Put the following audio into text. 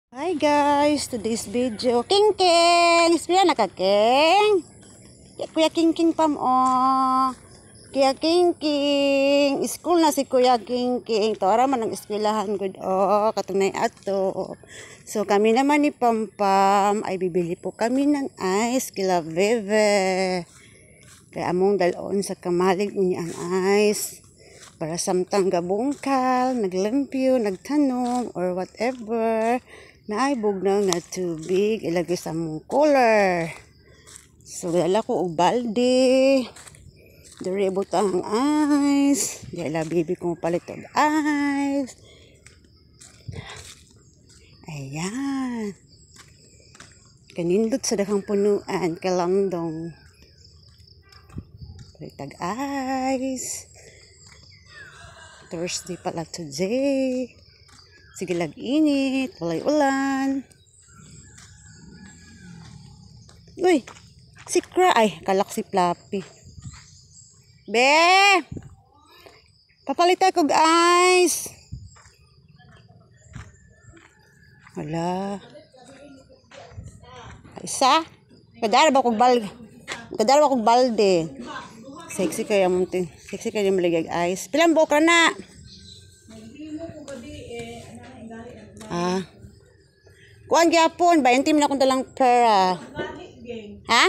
Hi guys, today's video. King King! Ispira na ka, King? Kuya King King pam, oh. Kuya King King. School na si Kuya King King. Tara man ang eskwelahan good, oh. Katunay ato. So kami naman ni Pam Pam ay bibili po kami ng ice kila Veve. Kaya among dalon sa kamalig niya ang ice. Para samtang gabungkal, naglempyo, nagtanong, or whatever. Naibog na nga tubig, ilagay sa mong cooler. So, dala ko og balde. Dari butang ice. Dala bibi ko palit og ice. Ayan. Kanindot sa dakang punuan, kalamdong. Palit og ice. Thursday pala today. Sige lang init, walay ulan. Uy, si Kra, ay, kalak si Fluffy. Be! Papalitay kog ice. Wala. Isa? Kadara ba kog balde? Kadara ba kog balde? Sexy kaya muntin. Sexy kaya maligag ice. Pilang buka na? Kuan gyapon, 20 na akong dalang pera. Ha?